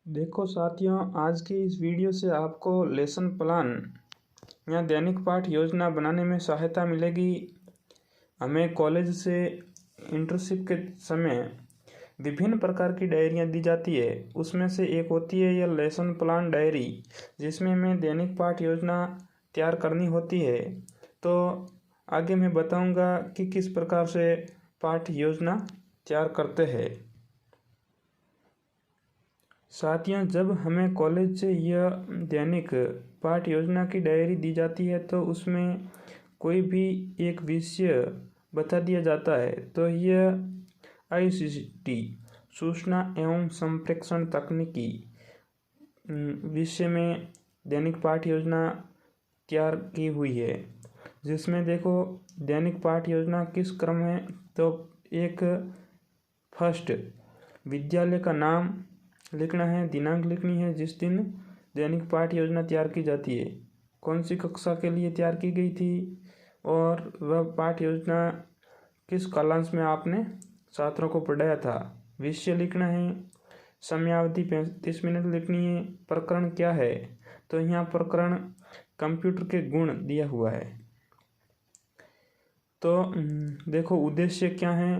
देखो साथियों, आज की इस वीडियो से आपको लेसन प्लान या दैनिक पाठ योजना बनाने में सहायता मिलेगी। हमें कॉलेज से इंटर्नशिप के समय विभिन्न प्रकार की डायरियाँ दी जाती है। उसमें से एक होती है यह लेसन प्लान डायरी, जिसमें हमें दैनिक पाठ योजना तैयार करनी होती है। तो आगे मैं बताऊंगा कि किस प्रकार से पाठ योजना तैयार करते हैं। साथियों, जब हमें कॉलेज से यह दैनिक पाठ योजना की डायरी दी जाती है तो उसमें कोई भी एक विषय बता दिया जाता है। तो यह ICT सूचना एवं संप्रेषण तकनीकी विषय में दैनिक पाठ योजना तैयार की हुई है, जिसमें देखो दैनिक पाठ योजना किस क्रम है। तो एक फर्स्ट विद्यालय का नाम लिखना है, दिनांक लिखनी है जिस दिन दैनिक पाठ योजना तैयार की जाती है, कौन सी कक्षा के लिए तैयार की गई थी और वह पाठ योजना किस कालांश में आपने छात्रों को पढ़ाया था। विषय लिखना है, समयावधि 35 मिनट लिखनी है। प्रकरण क्या है, तो यहाँ प्रकरण कंप्यूटर के गुण दिया हुआ है। तो देखो उद्देश्य क्या है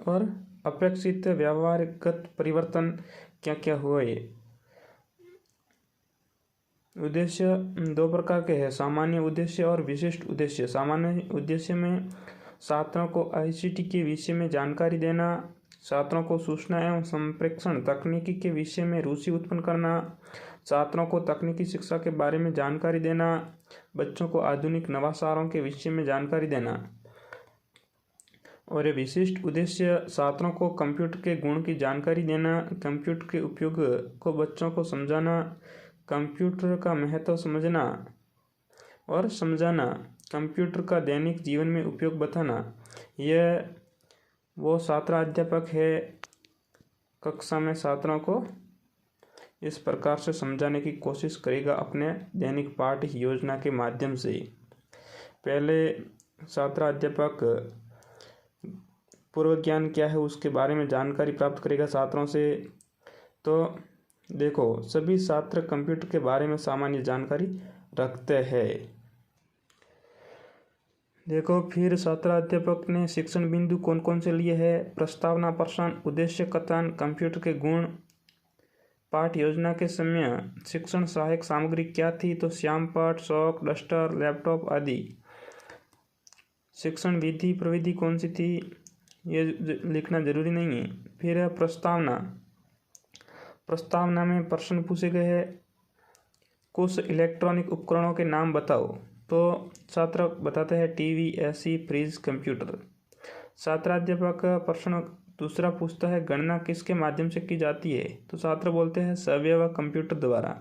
और अपेक्षित व्यवहारगत परिवर्तन क्या क्या हुआ। ये उद्देश्य दो प्रकार के हैं, सामान्य उद्देश्य और विशिष्ट उद्देश्य। सामान्य उद्देश्य में छात्रों को ICT के विषय में जानकारी देना, छात्रों को सूचना एवं संप्रेषण तकनीकी के विषय में रुचि उत्पन्न करना, छात्रों को तकनीकी शिक्षा के बारे में जानकारी देना, बच्चों को आधुनिक नवाचारों के विषय में जानकारी देना। और ये विशिष्ट उद्देश्य छात्रों को कंप्यूटर के गुण की जानकारी देना, कंप्यूटर के उपयोग को बच्चों को समझाना, कंप्यूटर का महत्व समझना और समझाना, कंप्यूटर का दैनिक जीवन में उपयोग बताना। यह वो छात्र अध्यापक है कक्षा में छात्रों को इस प्रकार से समझाने की कोशिश करेगा अपने दैनिक पाठ योजना के माध्यम से। पहले छात्र अध्यापक पूर्व ज्ञान क्या है उसके बारे में जानकारी प्राप्त करेगा छात्रों से। तो देखो सभी छात्र कंप्यूटर के बारे में सामान्य जानकारी रखते हैं। देखो फिर छात्र अध्यापक ने शिक्षण बिंदु कौन कौन से लिए है। प्रस्तावना, प्रश्न, उद्देश्य कथन, कंप्यूटर के गुण। पाठ योजना के समय शिक्षण सहायक सामग्री क्या थी, तो श्याम पाठ, चौक, डस्टर, लैपटॉप आदि। शिक्षण विधि प्रविधि कौन सी थी, ये लिखना जरूरी नहीं है। फिर है प्रस्तावना। प्रस्तावना में प्रश्न पूछे गए हैं, कुछ इलेक्ट्रॉनिक उपकरणों के नाम बताओ। तो छात्र बताते हैं टीवी, AC, फ्रिज, कंप्यूटर। छात्राध्यापक प्रश्न दूसरा पूछता है, गणना किसके माध्यम से की जाती है, तो छात्र बोलते हैं सवयव व कंप्यूटर द्वारा।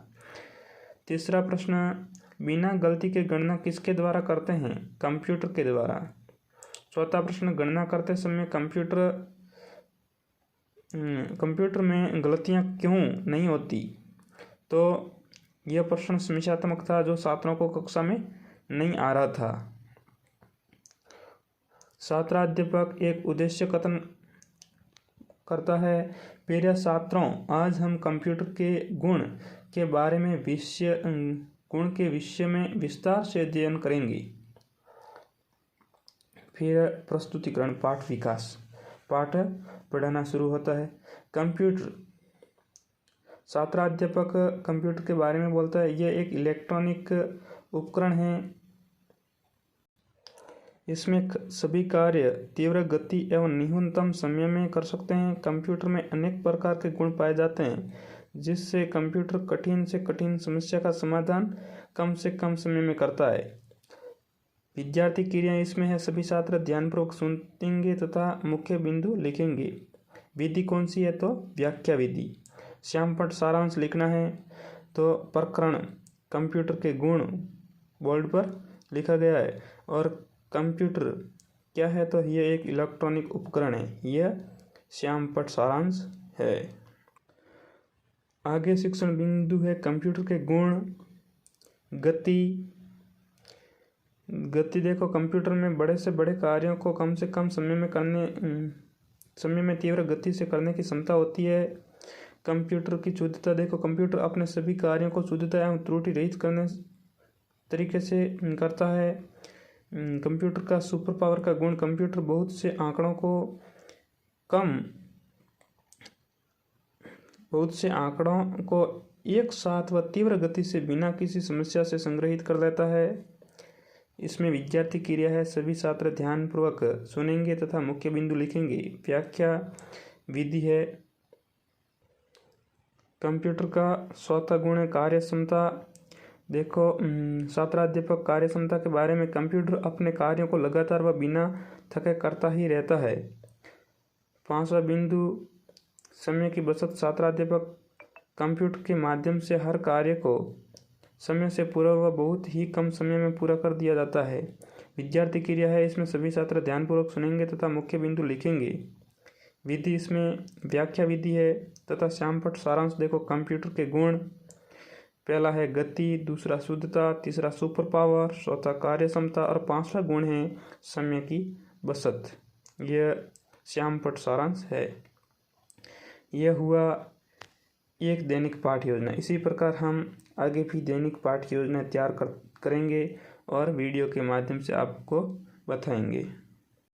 तीसरा प्रश्न, बिना गलती के गणना किसके द्वारा करते हैं, कंप्यूटर के द्वारा। चौथा प्रश्न, गणना करते समय कंप्यूटर में गलतियां क्यों नहीं होती। तो यह प्रश्न समस्यात्मक था जो छात्रों को कक्षा में नहीं आ रहा था। छात्राध्यापक एक उद्देश्य कथन करता है, प्रिय छात्रों, आज हम कंप्यूटर के गुण के बारे में गुण के विषय में विस्तार से अध्ययन करेंगे। फिर प्रस्तुतिकरण, पाठ विकास, पाठ पढ़ाना शुरू होता है। कंप्यूटर, छात्राध्यापक कंप्यूटर के बारे में बोलता है, यह एक इलेक्ट्रॉनिक उपकरण है, इसमें सभी कार्य तीव्र गति एवं न्यूनतम समय में कर सकते हैं। कंप्यूटर में अनेक प्रकार के गुण पाए जाते हैं, जिससे कंप्यूटर कठिन से कठिन समस्या का समाधान कम से कम समय में करता है। विद्यार्थी क्रियाएं इसमें है, सभी छात्र ध्यानपूर्वक सुनेंगे तथा मुख्य बिंदु लिखेंगे। विधि कौन सी है, तो व्याख्या विधि। श्यामपट सारांश लिखना है, तो प्रकरण कंप्यूटर के गुण बोर्ड पर लिखा गया है। और कंप्यूटर क्या है, तो यह एक इलेक्ट्रॉनिक उपकरण है, यह श्यामपट सारांश है। आगे शिक्षण बिंदु है कंप्यूटर के गुण। गति देखो कंप्यूटर में बड़े से बड़े कार्यों को कम से कम समय में तीव्र गति से करने की क्षमता होती है। कंप्यूटर की शुद्धता। देखो, कंप्यूटर अपने सभी कार्यों को शुद्धता एवं त्रुटि रहित करने तरीके से करता है। कंप्यूटर का सुपर पावर का गुण, कंप्यूटर बहुत से आंकड़ों को एक साथ व तीव्र गति से बिना किसी समस्या से संग्रहित कर लेता है। इसमें विद्यार्थी क्रिया है। सभी छात्र ध्यानपूर्वक सुनेंगे तथा मुख्य बिंदु लिखेंगे। व्याख्या विधि है। कंप्यूटर का चौथा गुण है कार्य क्षमता। देखो, छात्राध्यापक कार्य क्षमता के बारे में, कंप्यूटर अपने कार्यों को लगातार व बिना थके करता ही रहता है। पांचवा बिंदु समय की बचत। छात्राध्यापक कंप्यूटर के माध्यम से हर कार्य को समय से पूरा व बहुत ही कम समय में पूरा कर दिया जाता है। विद्यार्थी क्रिया है। इसमें सभी छात्र ध्यानपूर्वक सुनेंगे तथा मुख्य बिंदु लिखेंगे। विधि, इसमें व्याख्या विधि है तथा श्यामपट्ट सारांश। देखो, कंप्यूटर के गुण, पहला है गति, दूसरा शुद्धता, तीसरा सुपर पावर, चौथा कार्य क्षमता और पांचवा गुण है समय की बचत। यह श्यामपट्ट सारांश है। यह हुआ एक दैनिक पाठ्य योजना। इसी प्रकार हम आगे भी दैनिक पाठ्य योजना तैयार करेंगे और वीडियो के माध्यम से आपको बताएंगे।